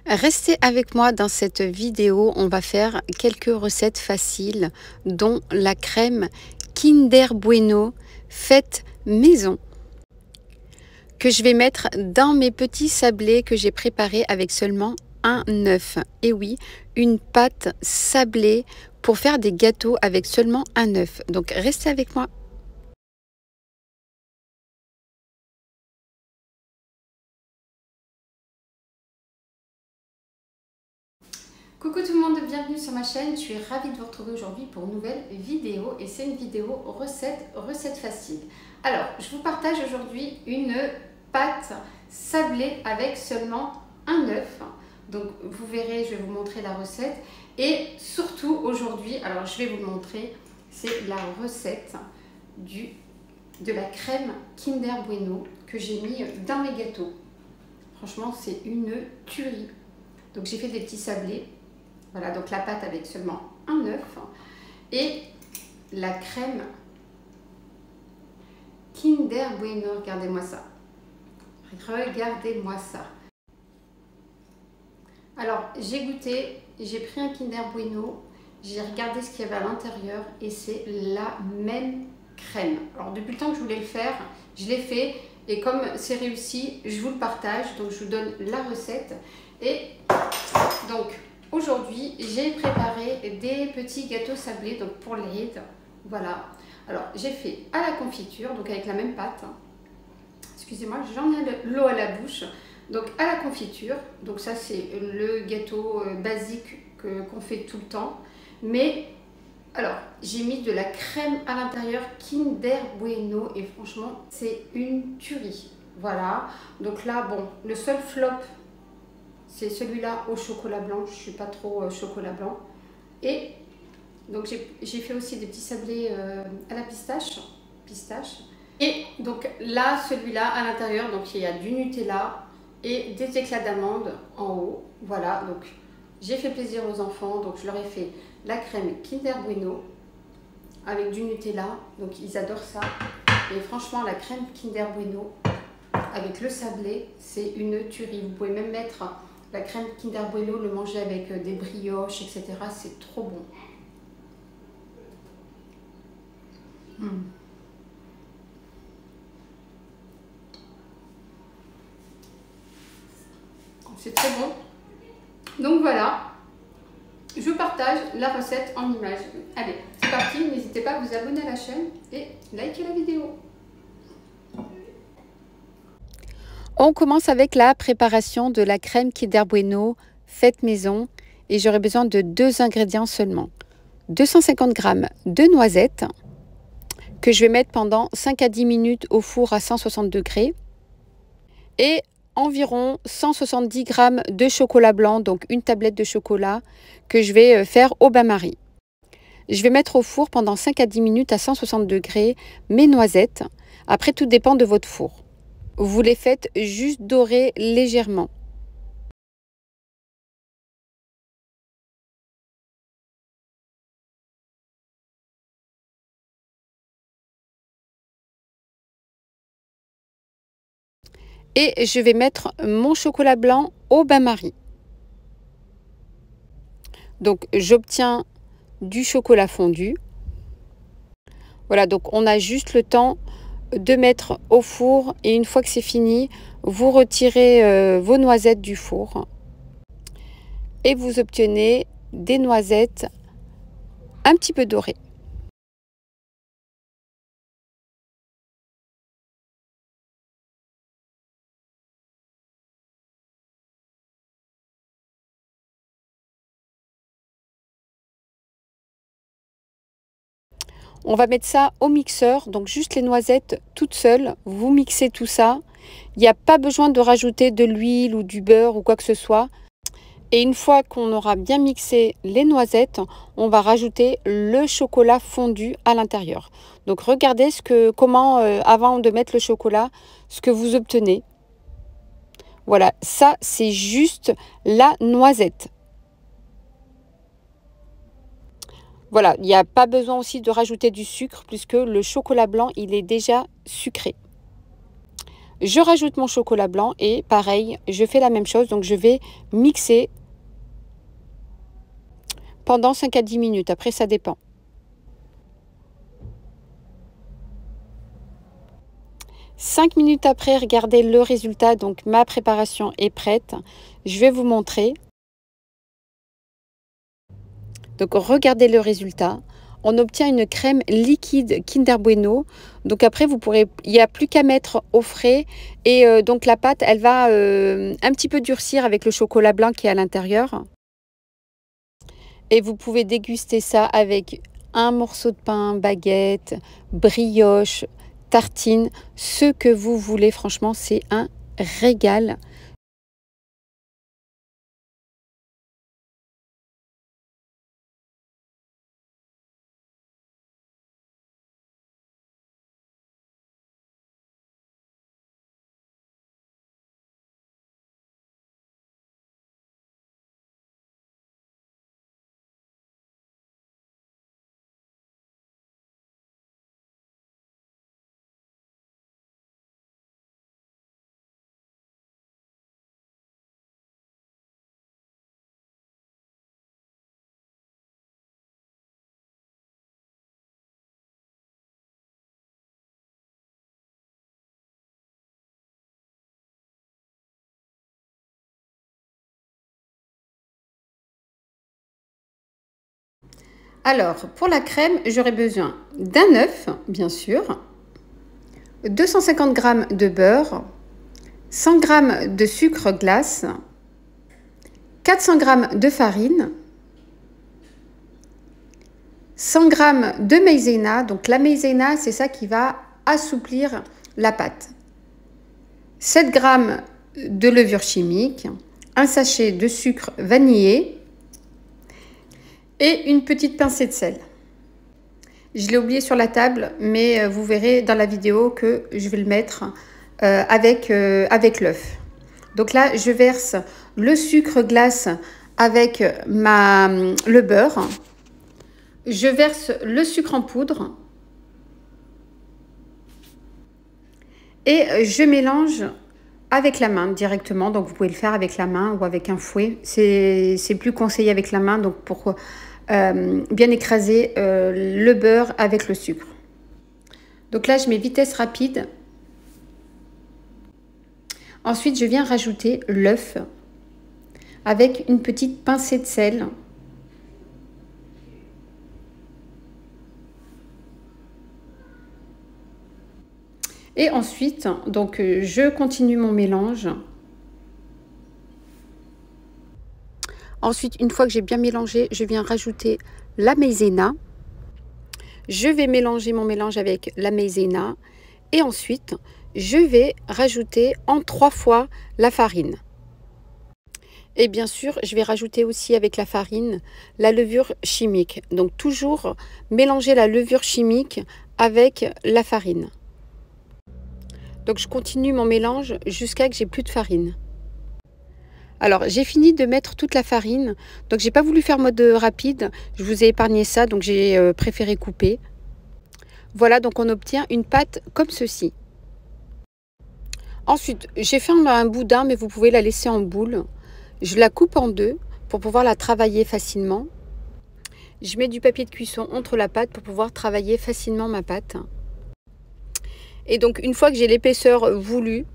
Restez avec moi dans cette vidéo, on va faire quelques recettes faciles, dont la crème Kinder Bueno faite maison, que je vais mettre dans mes petits sablés que j'ai préparés avec seulement un œuf. Et oui, une pâte sablée pour faire des gâteaux avec seulement un œuf. Donc restez avec moi. Coucou tout le monde, bienvenue sur ma chaîne. Je suis ravie de vous retrouver aujourd'hui pour une nouvelle vidéo et c'est une vidéo recette facile. Alors, je vous partage aujourd'hui une pâte sablée avec seulement un œuf. Donc vous verrez, je vais vous montrer la recette et surtout aujourd'hui, alors je vais vous le montrer, c'est la recette de la crème Kinder Bueno que j'ai mis dans mes gâteaux. Franchement, c'est une tuerie. Donc j'ai fait des petits sablés. Voilà, donc la pâte avec seulement un œuf et la crème Kinder Bueno. Regardez-moi ça. Regardez-moi ça. Alors, j'ai goûté, j'ai pris un Kinder Bueno, j'ai regardé ce qu'il y avait à l'intérieur et c'est la même crème. Alors, depuis le temps que je voulais le faire, je l'ai fait et comme c'est réussi, je vous le partage. Donc, je vous donne la recette. Et donc, aujourd'hui, j'ai préparé des petits gâteaux sablés donc pour l'Aïd. Voilà. Alors, j'ai fait à la confiture, donc avec la même pâte. Excusez-moi, j'en ai l'eau à la bouche. Donc à la confiture, donc ça c'est le gâteau basique qu'on fait tout le temps. Mais alors, j'ai mis de la crème à l'intérieur Kinder Bueno et franchement, c'est une tuerie. Voilà. Donc là, bon, le seul flop, c'est celui-là au chocolat blanc. Je ne suis pas trop chocolat blanc. Et donc j'ai fait aussi des petits sablés à la pistache. Et donc là, celui-là à l'intérieur, donc il y a du Nutella et des éclats d'amande en haut. Voilà, donc j'ai fait plaisir aux enfants, donc je leur ai fait la crème Kinder Bueno avec du Nutella, donc ils adorent ça. Et franchement, la crème Kinder Bueno avec le sablé, c'est une tuerie. Vous pouvez même mettre la crème Kinder Bueno, le manger avec des brioches, etc. C'est trop bon. C'est très bon. Donc voilà, je partage la recette en images. Allez, c'est parti, n'hésitez pas à vous abonner à la chaîne et liker la vidéo. On commence avec la préparation de la crème Kinder Bueno faite maison et j'aurai besoin de 2 ingrédients seulement. 250 g de noisettes que je vais mettre pendant 5 à 10 minutes au four à 160 degrés et environ 170 g de chocolat blanc, donc une tablette de chocolat que je vais faire au bain-marie. Je vais mettre au four pendant 5 à 10 minutes à 160 degrés mes noisettes. Après, tout dépend de votre four. Vous les faites juste dorer légèrement. Et je vais mettre mon chocolat blanc au bain-marie. Donc j'obtiens du chocolat fondu. Voilà, donc on a juste le temps de mettre au four et une fois que c'est fini, vous retirez vos noisettes du four et vous obtenez des noisettes un petit peu dorées. On va mettre ça au mixeur, donc juste les noisettes toutes seules. Vous mixez tout ça. Il n'y a pas besoin de rajouter de l'huile ou du beurre ou quoi que ce soit. Et une fois qu'on aura bien mixé les noisettes, on va rajouter le chocolat fondu à l'intérieur. Donc regardez comment, avant de mettre le chocolat, ce que vous obtenez. Voilà, ça c'est juste la noisette. Voilà, il n'y a pas besoin aussi de rajouter du sucre puisque le chocolat blanc, il est déjà sucré. Je rajoute mon chocolat blanc et pareil, je fais la même chose. Donc je vais mixer pendant 5 à 10 minutes. Après, ça dépend. Cinq minutes après, regardez le résultat. Donc ma préparation est prête. Je vais vous montrer. Donc regardez le résultat. On obtient une crème liquide Kinder Bueno. Donc après, il n'y a plus qu'à mettre au frais. Et donc la pâte, elle va un petit peu durcir avec le chocolat blanc qui est à l'intérieur. Et vous pouvez déguster ça avec un morceau de pain, baguette, brioche, tartine, ce que vous voulez. Franchement, c'est un régal. Alors, pour la crème, j'aurai besoin d'un œuf, bien sûr, 250 g de beurre, 100 g de sucre glace, 400 g de farine, 100 g de maïzena. Donc la maïzena, c'est ça qui va assouplir la pâte. 7 g de levure chimique, un sachet de sucre vanillé et une petite pincée de sel. Je l'ai oublié sur la table, mais vous verrez dans la vidéo que je vais le mettre avec l'œuf. Donc là, je verse le sucre glace avec le beurre. Je verse le sucre en poudre. Et je mélange avec la main directement. Donc vous pouvez le faire avec la main ou avec un fouet. C'est plus conseillé avec la main, donc pour bien écraser le beurre avec le sucre. Donc là, je mets vitesse rapide. Ensuite, je viens rajouter l'œuf avec une petite pincée de sel. Et ensuite, donc, je continue mon mélange. Ensuite, une fois que j'ai bien mélangé, je viens rajouter la maïzena. Je vais mélanger mon mélange avec la maïzena. Et ensuite, je vais rajouter en 3 fois la farine. Et bien sûr, je vais rajouter aussi avec la farine la levure chimique. Donc toujours mélanger la levure chimique avec la farine. Donc je continue mon mélange jusqu'à ce que j'ai plus de farine. Alors j'ai fini de mettre toute la farine. Donc j'ai pas voulu faire mode rapide. Je vous ai épargné ça, donc j'ai préféré couper. Voilà, donc on obtient une pâte comme ceci. Ensuite, j'ai fait un boudin, mais vous pouvez la laisser en boule. Je la coupe en deux pour pouvoir la travailler facilement. Je mets du papier de cuisson entre la pâte pour pouvoir travailler facilement ma pâte. Et donc, une fois que j'ai l'épaisseur voulue,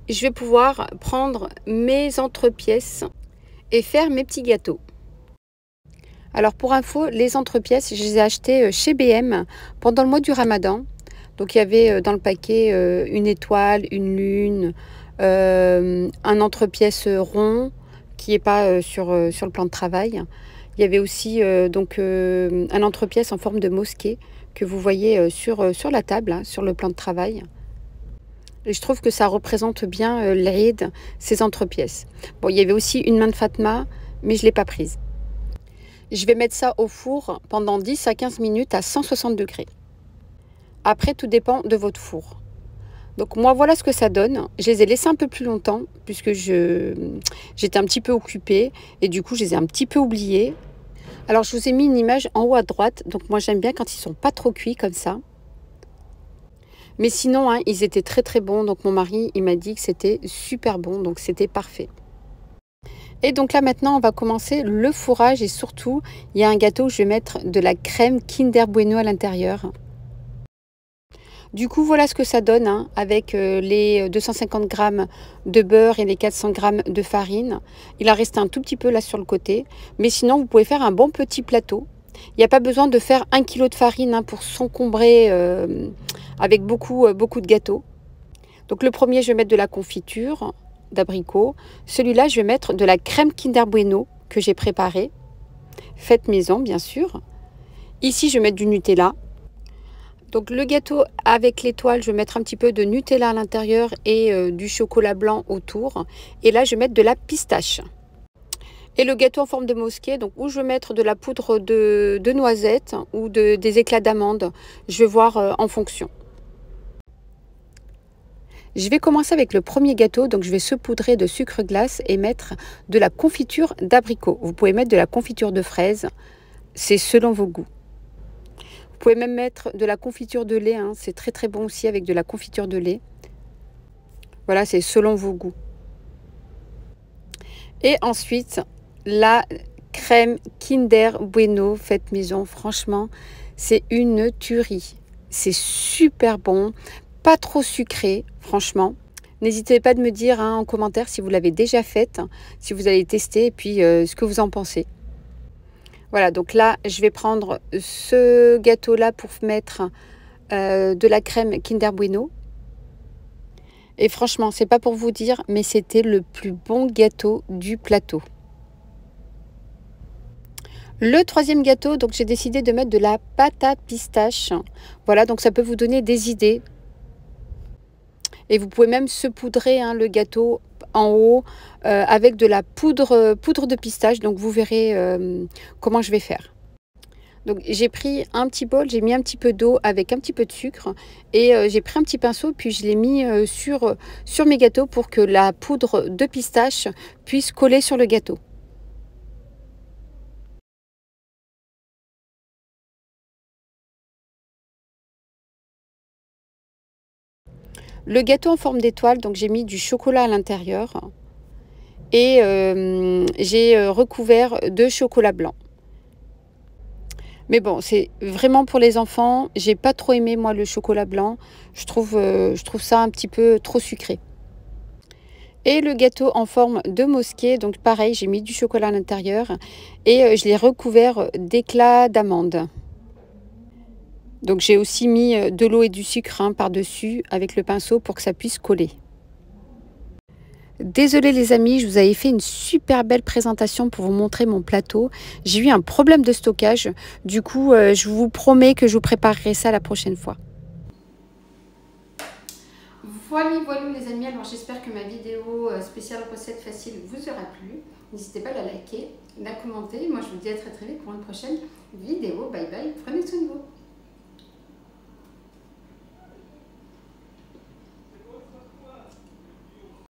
je vais pouvoir prendre mes entrepièces et faire mes petits gâteaux. Alors, pour info, les entrepièces, je les ai achetées chez BM pendant le mois du Ramadan. Donc, il y avait dans le paquet une étoile, une lune, un entrepièce rond qui n'est pas sur le plan de travail. Il y avait aussi un entrepièce en forme de mosquée que vous voyez sur la table, hein, sur le plan de travail. Et je trouve que ça représente bien l'Aïd, ces entrepièces. Bon, il y avait aussi une main de Fatma, mais je ne l'ai pas prise. Je vais mettre ça au four pendant 10 à 15 minutes à 160 degrés. Après, tout dépend de votre four. Donc moi, voilà ce que ça donne. Je les ai laissés un peu plus longtemps puisque j'étais un petit peu occupée et du coup, je les ai un petit peu oubliés. Alors, je vous ai mis une image en haut à droite. Donc moi, j'aime bien quand ils ne sont pas trop cuits comme ça. Mais sinon, hein, ils étaient très très bons. Donc mon mari, il m'a dit que c'était super bon. Donc c'était parfait. Et donc là maintenant, on va commencer le fourrage. Et surtout, il y a un gâteau où je vais mettre de la crème Kinder Bueno à l'intérieur. Du coup, voilà ce que ça donne hein, avec les 250 grammes de beurre et les 400 grammes de farine. Il en reste un tout petit peu là sur le côté. Mais sinon, vous pouvez faire un bon petit plateau. Il n'y a pas besoin de faire 1 kg de farine hein, pour s'encombrer avec beaucoup de gâteaux. Donc le premier, je vais mettre de la confiture d'abricot. Celui-là, je vais mettre de la crème Kinder Bueno que j'ai préparée. Faite maison, bien sûr. Ici, je vais mettre du Nutella. Donc le gâteau avec l'étoile, je vais mettre un petit peu de Nutella à l'intérieur et du chocolat blanc autour. Et là, je vais mettre de la pistache. Et le gâteau en forme de mosquée, donc où je vais mettre de la poudre de noisettes ou des éclats d'amandes. Je vais voir en fonction. Je vais commencer avec le premier gâteau, donc je vais saupoudrer de sucre glace et mettre de la confiture d'abricot. Vous pouvez mettre de la confiture de fraise, c'est selon vos goûts. Vous pouvez même mettre de la confiture de lait, hein, c'est très très bon aussi avec de la confiture de lait. Voilà, c'est selon vos goûts. Et ensuite, la crème Kinder Bueno faite maison, franchement, c'est une tuerie. C'est super bon, pas trop sucré, franchement. N'hésitez pas de me dire hein, en commentaire si vous l'avez déjà faite, si vous allez tester et puis ce que vous en pensez. Voilà, donc là, je vais prendre ce gâteau-là pour mettre de la crème Kinder Bueno. Et franchement, c'est pas pour vous dire, mais c'était le plus bon gâteau du plateau. Le troisième gâteau, donc j'ai décidé de mettre de la pâte à pistache. Voilà, donc ça peut vous donner des idées. Et vous pouvez même saupoudrer hein, le gâteau en haut avec de la poudre de pistache. Donc vous verrez comment je vais faire. Donc j'ai pris un petit bol, j'ai mis un petit peu d'eau avec un petit peu de sucre et j'ai pris un petit pinceau puis je l'ai mis sur mes gâteaux pour que la poudre de pistache puisse coller sur le gâteau. Le gâteau en forme d'étoile, donc j'ai mis du chocolat à l'intérieur et j'ai recouvert de chocolat blanc. Mais bon, c'est vraiment pour les enfants. J'ai pas trop aimé moi le chocolat blanc. Je trouve ça un petit peu trop sucré. Et le gâteau en forme de mosquée, donc pareil, j'ai mis du chocolat à l'intérieur et je l'ai recouvert d'éclats d'amandes. Donc j'ai aussi mis de l'eau et du sucre hein, par-dessus avec le pinceau pour que ça puisse coller. Désolée les amis, je vous avais fait une super belle présentation pour vous montrer mon plateau. J'ai eu un problème de stockage, du coup je vous promets que je vous préparerai ça la prochaine fois. Voilà les amis, alors j'espère que ma vidéo spéciale recette facile vous aura plu. N'hésitez pas à la liker, la commenter. Moi je vous dis à très vite pour une prochaine vidéo. Bye bye.